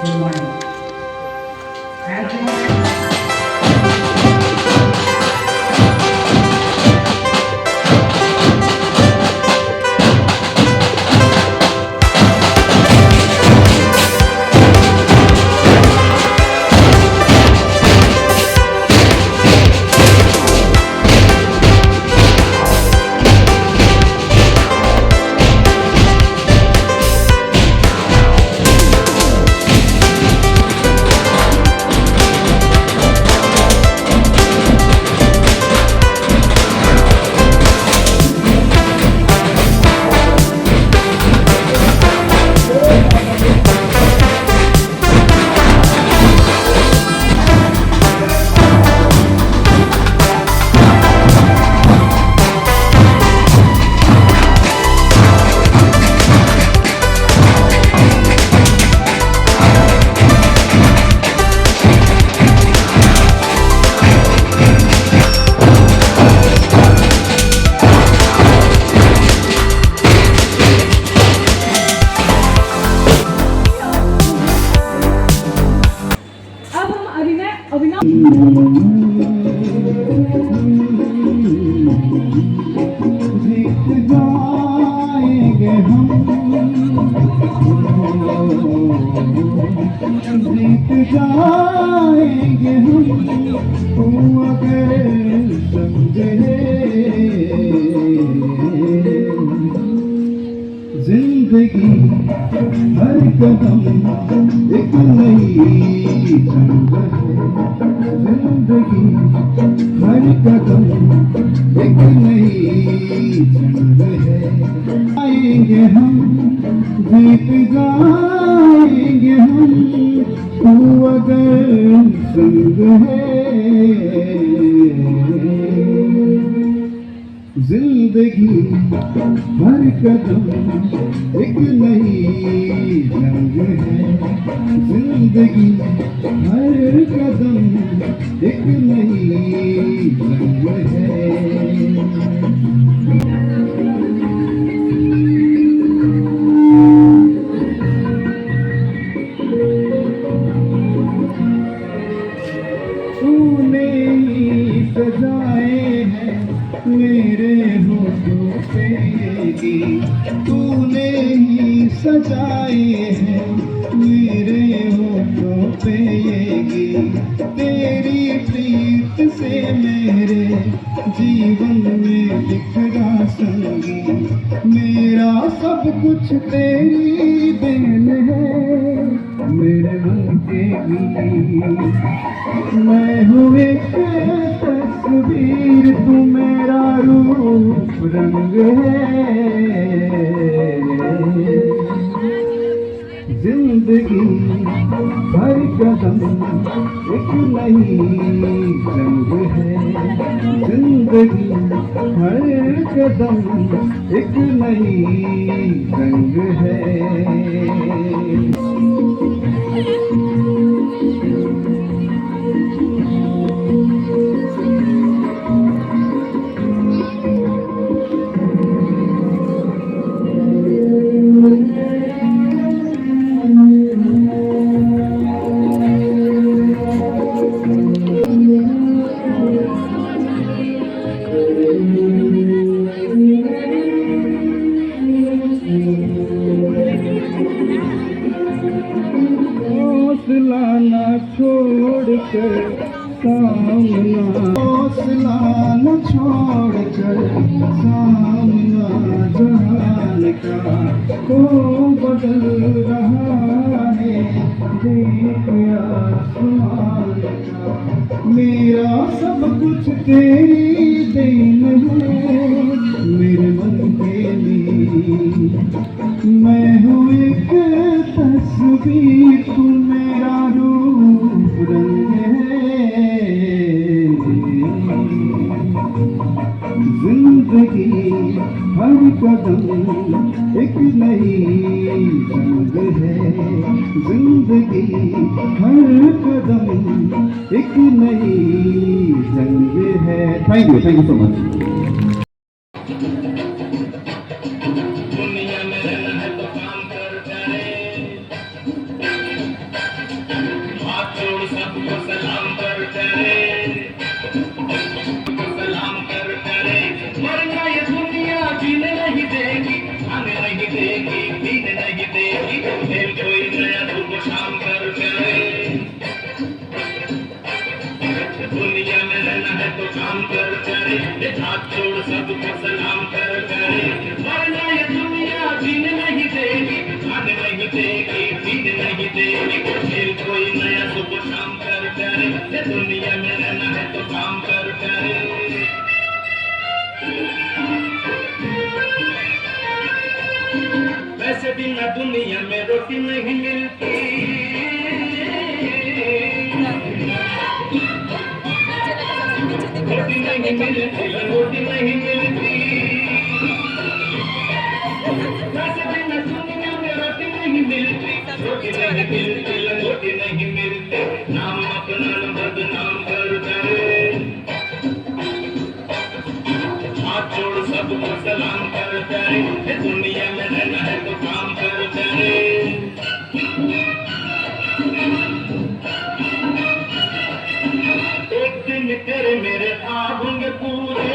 Good morning. As you know, अब हम अभिनय जीत जाएंगे हम, जीत जाएंगे हम, तुम अगर समझे। जिंदगी हर कदम एक नई जंग है, जिंदगी हर कदम एक नई जंग है। आएंगे हम, जीत जाएंगे हम, तू अगर संग है। जिंदगी हर कदम एक नई जंग है, जिंदगी हर कदम एक नई जंग है। तूने ही सजाए हैं मेरे होठों पे ये गीत, तूने ही सजाए हैं मेरे होठों पे ये गीत। तेरी प्रीत से मेरे जीवन में बिखरा संगीत, मेरा सब कुछ तेरी देन है, मेरे मन के गीत। मैं हूँ एक तस्वीर, तू मेरा रूप रंग है। जिंदगी हर कदम एक नई जंग है, जिंदगी हर कदम एक नई जंग है। हौसला न छोड़कर सामना, हौसला न छोड़कर सामना जहान का को बदल रहा है, देख आसमान का। मेरा सब कुछ तेरी देन है, मेरे मन के लिए। मैं हूँ एक तस्वीर, तू मेरा रूप रंग है। जिंदगी हर कदम एक नई जंग है, जिंदगी हर कदम एक नई जंग है। Thank you so much. दुनिया में रहना है तो काम कर करे, तो काम कर करे, ये हाथ छोड़ सबको सलाम कर करे, वरना ये दुनिया जीने नहीं देगी, खाने नहीं देगी, पीने नहीं देगी, खेल कोई नया सुबह शाम कर करे, ये दुनिया में रहना है तो काम कर करे। वैसे बिना दुनिया में रोटी नहीं मिलती, रोटी नहीं मिलती, रोटी नहीं मिलती, वैसे बिना दुनिया में रोटी नहीं मिलती, रोटी नहीं मिलती, रोटी नहीं मिलती, नाम अपना बदनाम कर करे, हाथ जोड़ सबको सलाम कर करे, ये दुनिया में रहना है तो काम कर करे। एक दिन तेरे मेरे ख्वाब होंगे पूरे,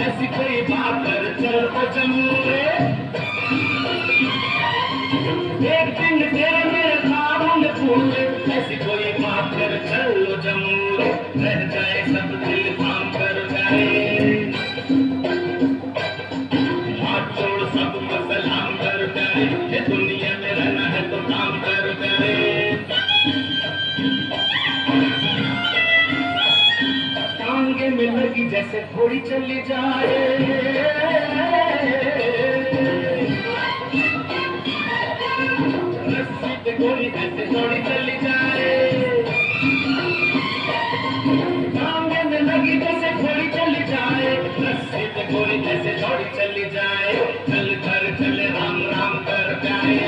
ऐसी कोई बात कर चल ओ जमूरे, एक दिन तेरे मेरे ख्वाब होंगे पूरे, ऐसी कोई बात कर चल ओ जमूरे, रह जाए सब दिल काम कर जाए, हाथ छोड़ सबको सलाम कर करे, ये दुनिया में रहना है तो काम कर करे। टांगे में लगी जैसे थोड़ी चली जाए, रस्सी पे गोली ऐसे थोड़ी चली जाए, टांगे में लगी जैसे थोड़ी चली जाए, रस्सी पे गोली ऐसे थोड़ी चली जाए, चल कर चले राम राम कर जाए,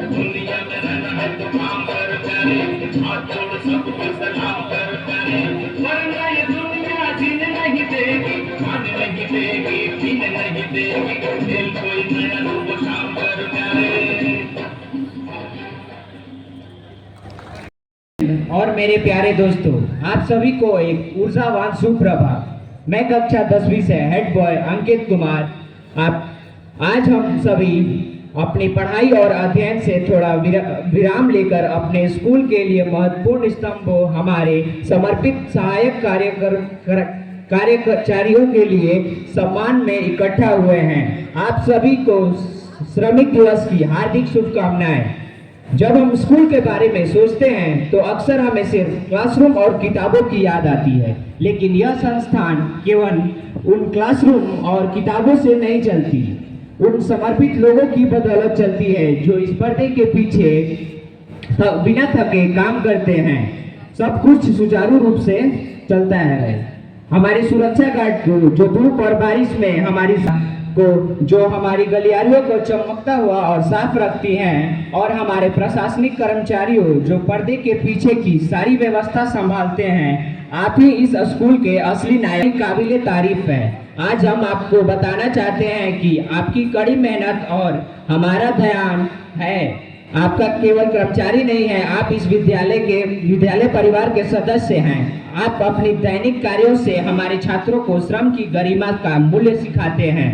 दुनिया में रहना है तो काम कर करे, हाथ जोड़ सबको सलाम कर करे, वरना ये दुनिया जीने नहीं देगी, खाने नहीं देगी, पीने नहीं देगी, खेल कोई नया सुबह शाम कर करे। और मेरे प्यारे दोस्तों, आप सभी को एक ऊर्जावान सुप्रभात। मैं कक्षा 10वीं से हेड बॉय अंकित कुमार। आज हम सभी अपनी पढ़ाई और अध्ययन से थोड़ा विराम लेकर अपने स्कूल के लिए महत्वपूर्ण स्तंभों, हमारे समर्पित सहायक कार्यकर्ताओं के लिए सम्मान में इकट्ठा हुए हैं। आप सभी को श्रमिक दिवस की हार्दिक शुभकामनाएं। जब हम स्कूल के बारे में सोचते हैं तो अक्सर हमें सिर्फ क्लासरूम और किताबों की याद आती है, लेकिन यह संस्थान केवल उन क्लासरूम और किताबों से नहीं चलती, उन समर्पित लोगों की बदौलत चलती है जो इस पर्दे के पीछे बिना थके काम करते हैं। सब कुछ सुचारू रूप से चलता है। हमारे सुरक्षा गार्ड जो धूप और बारिश में हमारी गलियारियों को चमकता हुआ और साफ रखती हैं, और हमारे प्रशासनिक कर्मचारियों जो पर्दे के पीछे की सारी व्यवस्था संभालते हैं, आप ही इस स्कूल के असली नायक काबिले तारीफ है। आज हम आपको बताना चाहते हैं कि आपकी कड़ी मेहनत और हमारा ध्यान है, आपका केवल कर्मचारी नहीं है, आप इस विद्यालय परिवार के सदस्य हैं। आप अपनी दैनिक कार्यों से हमारे छात्रों को श्रम की गरिमा का मूल्य सिखाते हैं।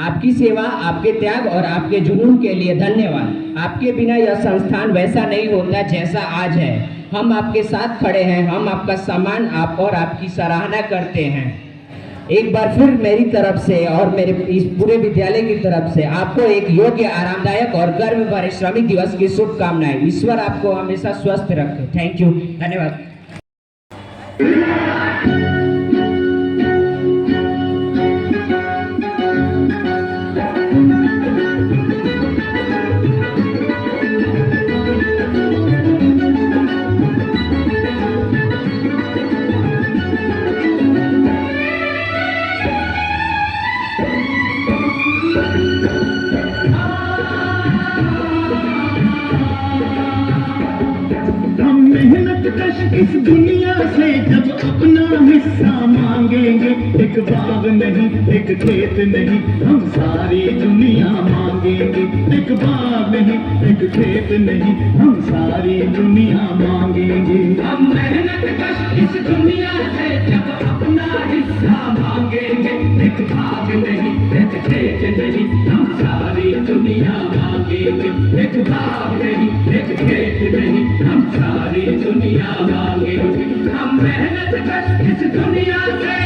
आपकी सेवा, आपके त्याग और आपके जुनून के लिए धन्यवाद। आपके बिना यह संस्थान वैसा नहीं होता जैसा आज है। हम आपके साथ खड़े हैं, हम आपका सम्मान और आपकी सराहना करते हैं। एक बार फिर मेरी तरफ से और मेरे इस पूरे विद्यालय की तरफ से आपको एक योग्य, आरामदायक और गर्व भरे श्रमिक दिवस की शुभकामनाएं। ईश्वर आपको हमेशा स्वस्थ रखे। थैंक यू, धन्यवाद। इस दुनिया से जब अपना हिस्सा मांगेंगे, एक बाग नहीं, एक खेत नहीं, हम सारी दुनिया मांगेंगे। एक बाग नहीं, एक खेत नहीं, हम सारी दुनिया मांगेंगे। हम मेहनत कश इस दुनिया से जब अपना हिस्सा मांगेंगे, एक बाग नहीं, एक खेत नहीं, हम सारी दुनिया मांगेंगे। एक नहीं एक खेत नहीं हम सारी दुनिया मांगेंगे हम मेहनत कश इस दुनिया से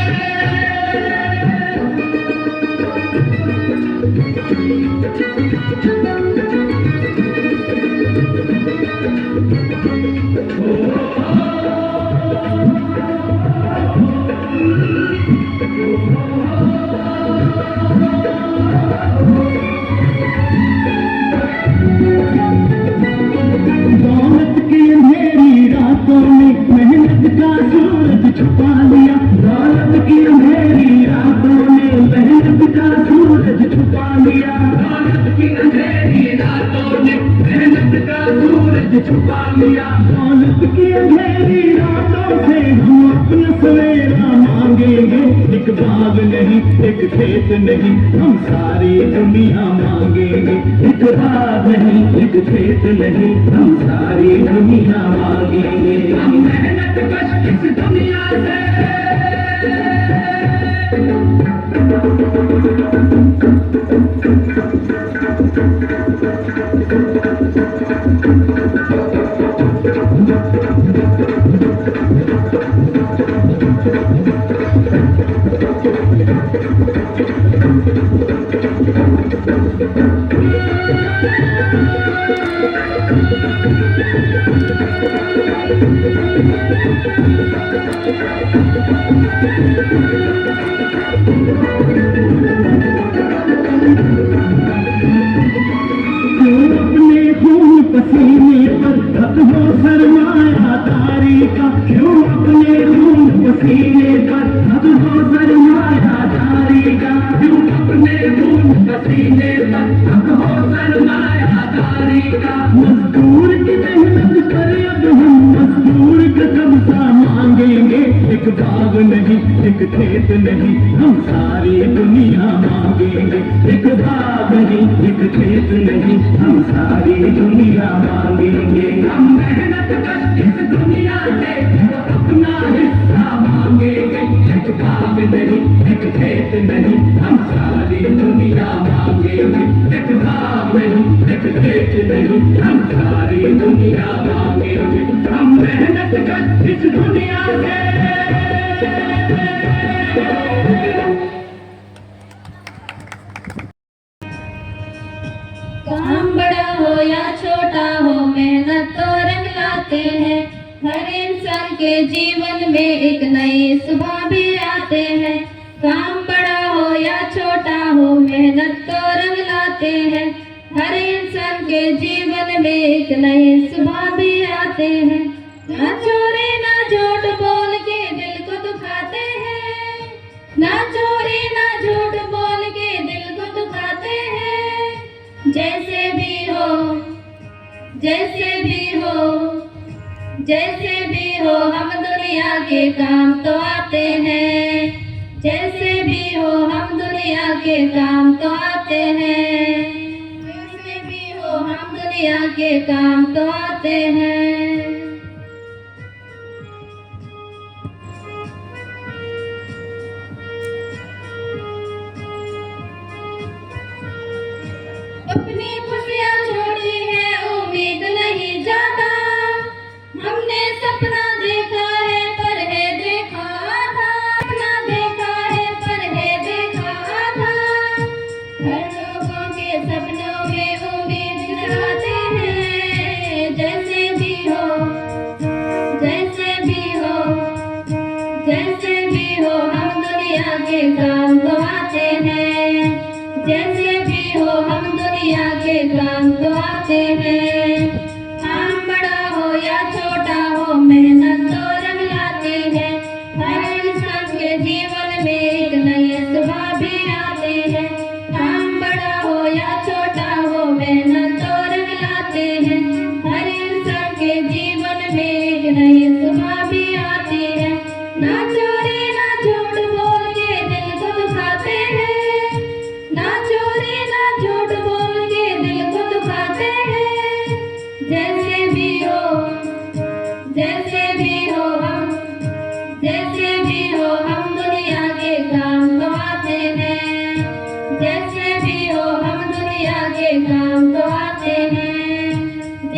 दौलत की अंधेरी रातों में मेहनत का सूरज छुपा लिया दौलत की अंधेरी रातों में मेहनत का सूरज छुपा लिया दौलत की अंधेरी रातों में मेहनत का सूरज छुपा लिया दौलत की अंधेरी रातों से हम अपना सवेरा मांगेंगे एक बाग नहीं एक खेत नहीं हम सारी दुनिया मांगेंगे एक बाग नहीं एक खेत नहीं हम सारी दुनिया मांगेंगे हम मेहनत कश इस दुनिया से अपने खून पसीने पर हक हो सरमायादारी का क्यों अपने खून पसीने पर हक हो सरमायादारी का क्यों अपने खून पसीने पर हक हो सरमायादारी का मजदूर की मेहनत पर अब हम मजदूर का कब्जा मांगेंगे एक बाग नहीं एक खेत नहीं हम सारी दुनिया मांगेंगे एक बाग नहीं एक खेत नहीं हम सारी दुनिया मांगेंगे हम मेहनत कश इस दुनिया से अपना हिस्सा मांगेंगे एक बाग नहीं एक खेत नहीं हम सारी दुनिया मांगेंगे एक बाग नहीं एक खेत नहीं हम सारी दुनिया मांगेंगे हम मेहनत कश इस दुनिया से काम बड़ा हो या छोटा हो मेहनत तो रंग लाते हैं हर इंसान के जीवन में एक नई सुबह भी आते हैं काम बड़ा हो या छोटा हो मेहनत तो रंग लाते हैं हर इंसान के जीवन में एक नई सुबह भी आते हैं ना चोरी ना झूठ बोल के दिल को दुखाते हैं ना चोरी ना झूठ बोल के दिल को दुखाते हैं जैसे भी हो जैसे भी हो जैसे भी हो हम दुनिया के काम तो आते हैं जैसे भी हो हम दुनिया के काम तो आते हैं जैसे भी हो हम दुनिया के काम तो आते हैं अपनी खुशियाँ छोड़ी है उम्मीद नहीं जाता हमने सपना देखा है पर है देखा आधा सपना देखा है पर है देखा आधा हर लोगों के सपनों में उम्मीद जगाते हैं जैसे भी हो जैसे भी हो जैसे भी हो हम दुनिया के काम को आते हैं जैसे भी हो हम दुनिया के काम तो आते हैं काम बड़ा हो या छोटा हो मेहनत तो रंग लाते हैं हर इंसान के जीवन में एक नई सुबह भी आते हैं काम बड़ा हो या छोटा हो मेहनत तो रंग लाते हैं हर इंसान के जीवन में एक नई सुबह भी आती है ना चोरी ना झूठ बोल के दिल को दुखाते हैं ना चोरी ना झूठ बोल के दिल को दुखाते हैं जैसे भी हो जैसे भी हो हम जैसे भी हो हम दुनिया के काम तो आते हैं जैसे भी हो हम दुनिया के काम तो आते हैं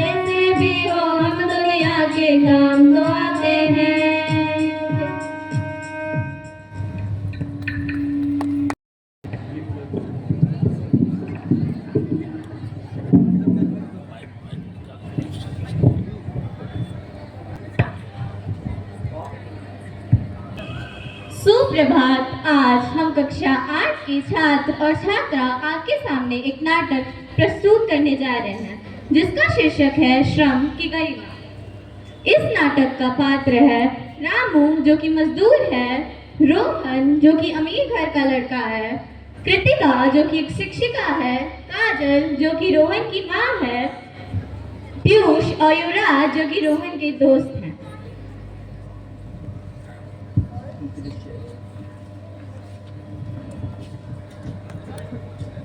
सुप्रभात। आज हम कक्षा 8 के छात्र और छात्रा आपके सामने एक नाटक प्रस्तुत करने जा रहे हैं जिसका शीर्षक है श्रम की गरिमा। इस नाटक का पात्र है रामू जो कि मजदूर है, रोहन जो कि अमीर घर का लड़का है, कृतिका जो कि एक शिक्षिका है, काजल जो कि रोहन की माँ है, पीयूष और युवराज जो कि रोहन के दोस्त हैं।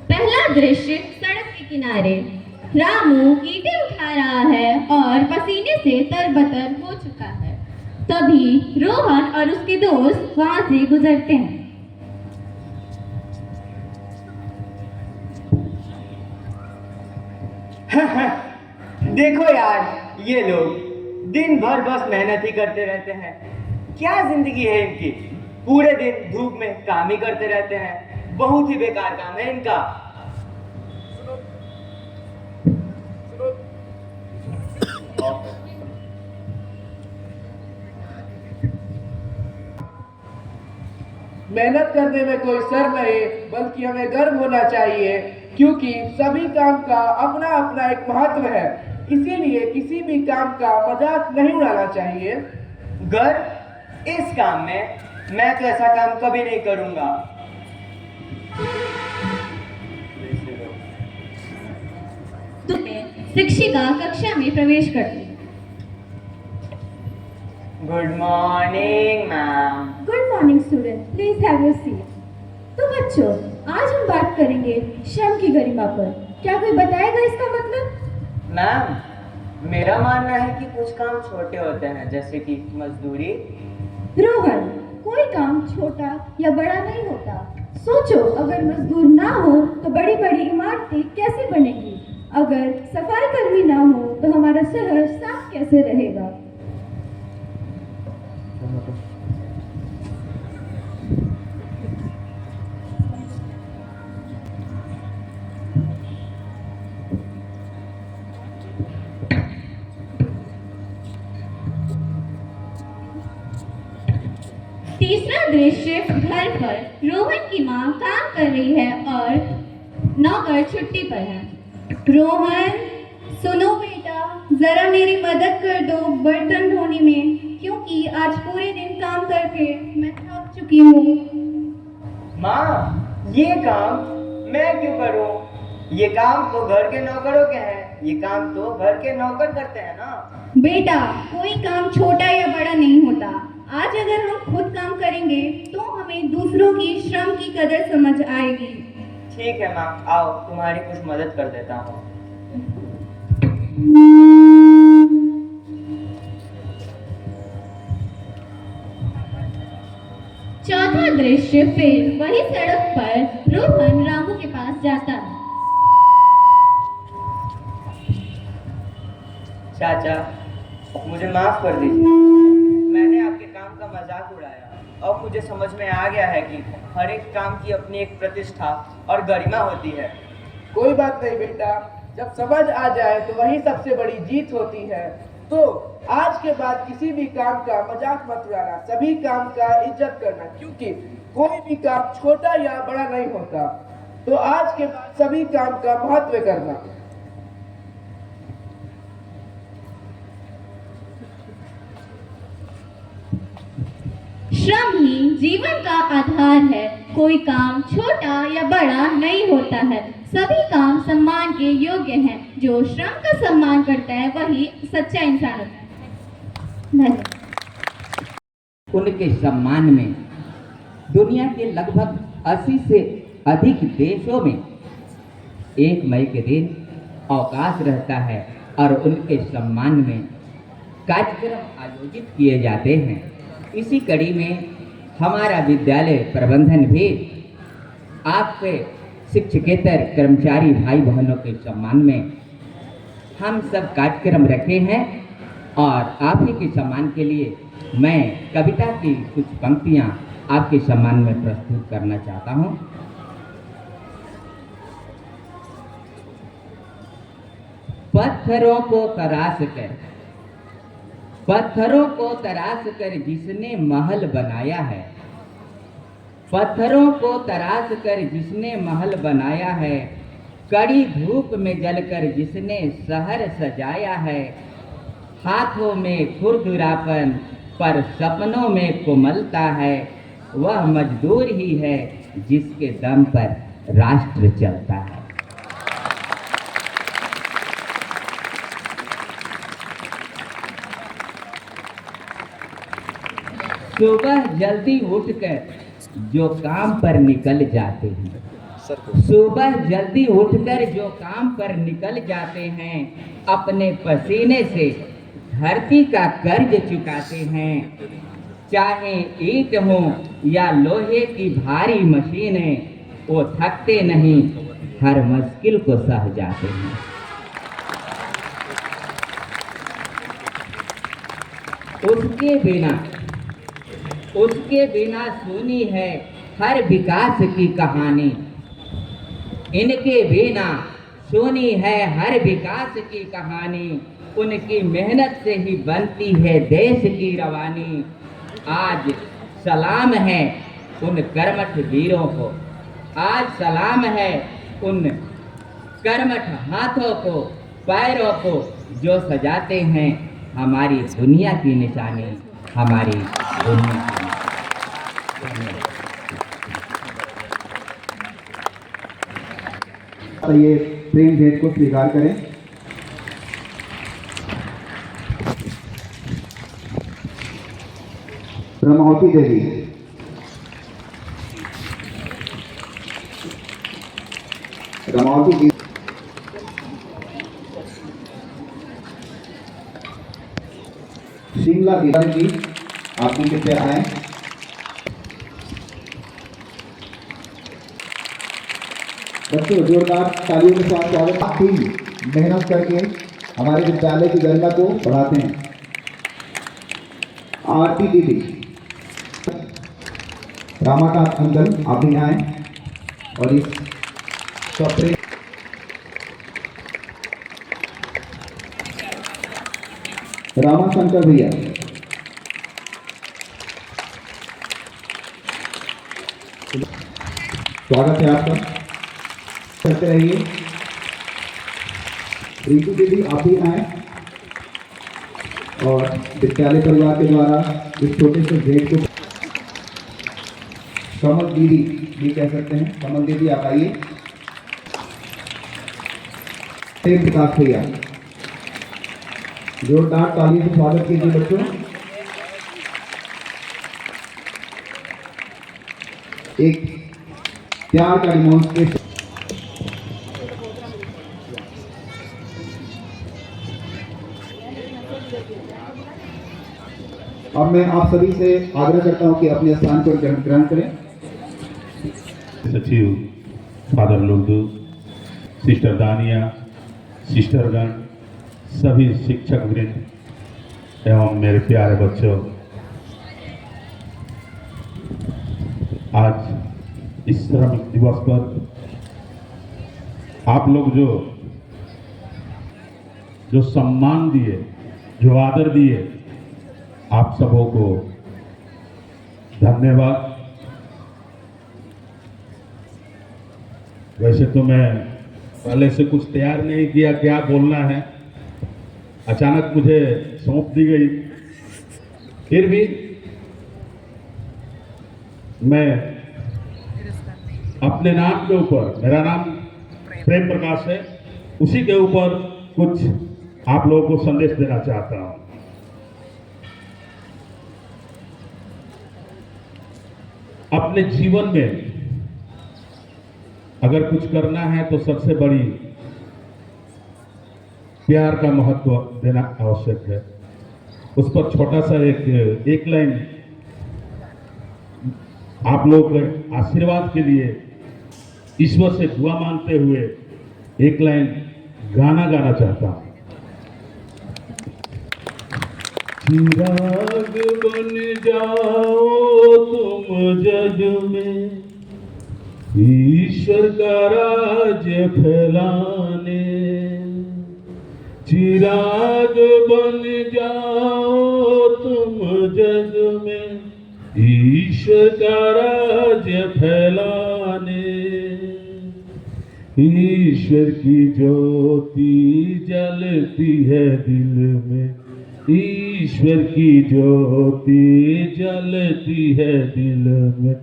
पहला दृश्य सड़क के किनारे। रामू ईंटें उठा रहा है और पसीने से तरबतर हो चुका है। तभी रोहन और उसके दोस्त वहां से गुजरते हैं। देखो यार, ये लोग दिन भर बस मेहनत ही करते रहते हैं। क्या जिंदगी है इनकी, पूरे दिन धूप में काम ही करते रहते हैं। बहुत ही बेकार काम है इनका। मेहनत करने में कोई शर्म नहीं, बल्कि हमें गर्व होना चाहिए, क्योंकि सभी काम का अपना अपना एक महत्व है। इसीलिए किसी भी काम का मजाक नहीं उड़ाना चाहिए। गर्व इस काम में? मैं तो ऐसा काम कभी नहीं करूंगा। शिक्षिका कक्षा में प्रवेश करती है। Good morning ma'am. Good morning student, please have your seat. तो बच्चों, आज हम बात करेंगे श्रम की गरिमा पर। क्या कोई बताएगा इसका मतलब? मैम, मेरा मानना है कि कुछ काम छोटे होते हैं, जैसे कि मजदूरी। रोहन, कोई काम छोटा या बड़ा नहीं होता। सोचो, अगर मजदूर ना हो तो बड़ी बड़ी इमारतें कैसे बनेगी? अगर सफाई कर्मी ना हो तो हमारा शहर साफ कैसे रहेगा? तीसरा दृश्य घर पर। रोहन की माँ काम कर रही है और नौकर छुट्टी पर है। रोहन, सुनो बेटा, जरा मेरी मदद कर दो बर्तन धोने में, क्योंकि आज पूरे दिन काम करके मैं थक चुकी हूँ। माँ, ये काम मैं क्यों करूँ? ये काम तो घर के नौकरों के हैं। ये काम तो घर के नौकर करते हैं ना। बेटा, कोई काम छोटा या बड़ा नहीं होता। आज अगर हम खुद काम करेंगे तो हमें दूसरों की श्रम की कदर समझ आएगी। ठीक है माँ, आओ तुम्हारी कुछ मदद कर देता हूँ। चौथा दृश्य फिर वही सड़क पर। रोहन रामू के पास जाता है। चाचा, मुझे माफ कर दीजिए, मैंने आपके काम का मजाक उड़ाया। अब मुझे समझ में आ गया है कि हर एक काम की अपनी एक प्रतिष्ठा और गरिमा होती है। कोई बात नहीं बेटा, जब समझ आ जाए तो वही सबसे बड़ी जीत होती है। तो आज के बाद किसी भी काम का मजाक मत उड़ाना, सभी काम का इज्जत करना, क्योंकि कोई भी काम छोटा या बड़ा नहीं होता। तो आज के बाद सभी काम का महत्व करना। श्रम ही जीवन का आधार है। कोई काम छोटा या बड़ा नहीं होता है। सभी काम सम्मान के योग्य हैं। जो श्रम का सम्मान करता है वही सच्चा इंसान होता है। धन्यवाद। उनके सम्मान में दुनिया के लगभग 80 से अधिक देशों में 1 मई के दिन अवकाश रहता है और उनके सम्मान में कार्यक्रम आयोजित किए जाते हैं। इसी कड़ी में हमारा विद्यालय प्रबंधन भी आपके शिक्षकेतर कर्मचारी भाई बहनों के सम्मान में हम सब कार्यक्रम रखे हैं और आप ही के सम्मान के लिए मैं कविता की कुछ पंक्तियां आपके सम्मान में प्रस्तुत करना चाहता हूं। पत्थरों को तराश कर जिसने महल बनाया है, पत्थरों को तराश कर जिसने महल बनाया है, कड़ी धूप में जलकर जिसने शहर सजाया है, हाथों में खुरदुरापन पर सपनों में कोमलता है, वह मजदूर ही है जिसके दम पर राष्ट्र चलता है। सुबह जल्दी उठकर जो काम पर निकल जाते हैं, सुबह जल्दी उठकर जो काम पर निकल जाते हैं, अपने पसीने से धरती का कर्ज चुकाते हैं। चाहे ईंट हो या लोहे की भारी मशीनें, वो थकते नहीं, हर मुश्किल को सह जाते हैं। उसके बिना सुनी है हर विकास की कहानी। इनके बिना सुनी है हर विकास की कहानी। उनकी मेहनत से ही बनती है देश की रवानी। आज सलाम है उन कर्मठ वीरों को, आज सलाम है उन कर्मठ हाथों को, पैरों को, जो सजाते हैं हमारी दुनिया की निशानी, हमारी दुनिया की तो ये प्रेम भेंट को स्वीकार करें। ब्रह्मावती देवी, ब्रह्मावती जी, शिमला दीवार जी, आप नीचे पे आए। बच्चों जोरदार तालियों के साथ स्वागत। काफी मेहनत करके हमारे विद्यालय की गरिमा को बढ़ाते हैं। आरती दीदी, रामाकांत अंकल आप भी आए और इस सप्रे रामाशंकर भैया, स्वागत है आपका, करते रहिए। रितु दीदी आप भी आए और विद्यालय परिवार के द्वारा इस छोटे से भेंट को कमल दीदी भी कह सकते हैं। कमल दीदी आप आइए। प्रेम प्रकाश भैया, जोरदार तालियों से स्वागत कीजिए बच्चों। एक प्यार का डिमॉन्स्ट्रेशन। अब मैं आप सभी से आग्रह करता हूं कि अपने स्थान पर ग्रहण करें। सचिव फादर लुर्दू, सिस्टर दानिया, सिस्टरगण, सभी शिक्षक वृंद एवं मेरे प्यारे बच्चों, आज इस श्रमिक दिवस पर आप लोग जो सम्मान दिए, जो आदर दिए, आप सबों को धन्यवाद। वैसे तो मैं पहले से कुछ तैयार नहीं किया क्या बोलना है, अचानक मुझे सौंप दी गई। फिर भी मैं अपने नाम के ऊपर, मेरा नाम प्रेम प्रकाश है, उसी के ऊपर कुछ आप लोगों को संदेश देना चाहता हूं। अपने जीवन में अगर कुछ करना है तो सबसे बड़ी प्यार का महत्व देना आवश्यक है। उस पर छोटा सा एक लाइन आप लोग आशीर्वाद के लिए ईश्वर से दुआ मांगते हुए एक लाइन गाना गाना चाहता हूं। चिराग बन जाओ तुम जग में, ईश्वर का राज्य फैलाने। चिराग बन जाओ तुम जग में, ईश्वर का राज्य फैलाने, ईश्वर की ज्योति जलती है दिल में, ईश्वर की ज्योति जलती है दिल में,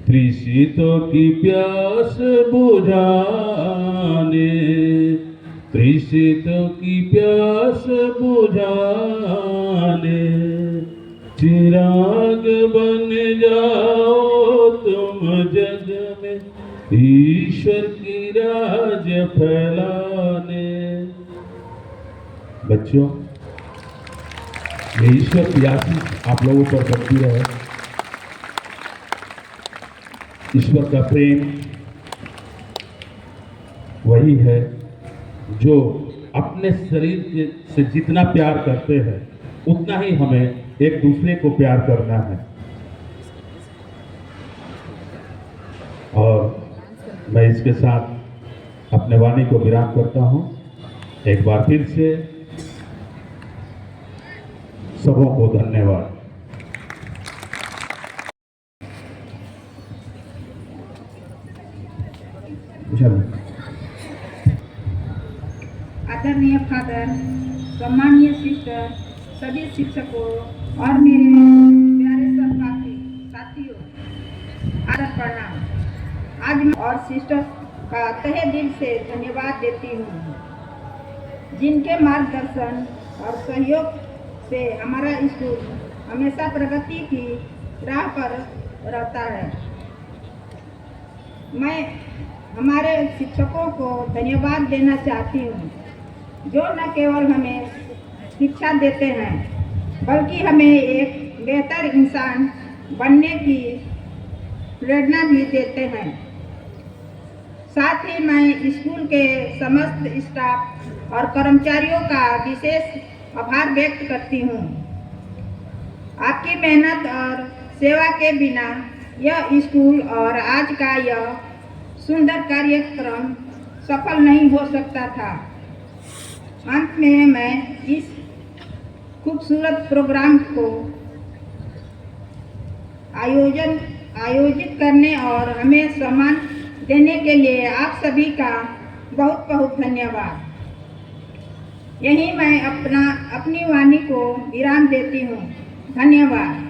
तृषितों की प्यास बुझाने, तृषितों की प्यास बुझाने, चिराग बन जाओ तुम जग में, ईश्वर की राज फैलाने। बच्चों, ये ईश्वर की आशीष आप लोगों पर बनती रहे। ईश्वर का प्रेम वही है जो अपने शरीर से जितना प्यार करते हैं उतना ही हमें एक दूसरे को प्यार करना है। और मैं इसके साथ अपने वाणी को विराम करता हूं। एक बार फिर से सबों को धन्यवाद। आदरणीय फादर, सम्मानीय सिस्टर, सभी शिक्षकों और मेरे प्यारे सहपाठी साथियों, आदर प्रणाम। आज मैं और सिस्टर का तहे दिल से धन्यवाद देती हूँ, जिनके मार्गदर्शन और सहयोग से हमारा स्कूल हमेशा प्रगति की राह पर रहता है। मैं हमारे शिक्षकों को धन्यवाद देना चाहती हूँ, जो न केवल हमें शिक्षा देते हैं बल्कि हमें एक बेहतर इंसान बनने की प्रेरणा भी देते हैं। साथ ही मैं स्कूल के समस्त स्टाफ और कर्मचारियों का विशेष आभार व्यक्त करती हूँ। आपकी मेहनत और सेवा के बिना यह स्कूल और आज का यह सुंदर कार्यक्रम सफल नहीं हो सकता था। अंत में मैं इस खूबसूरत प्रोग्राम को आयोजित करने और हमें सम्मान देने के लिए आप सभी का बहुत बहुत धन्यवाद। यही मैं अपनी वाणी को विराम देती हूँ। धन्यवाद।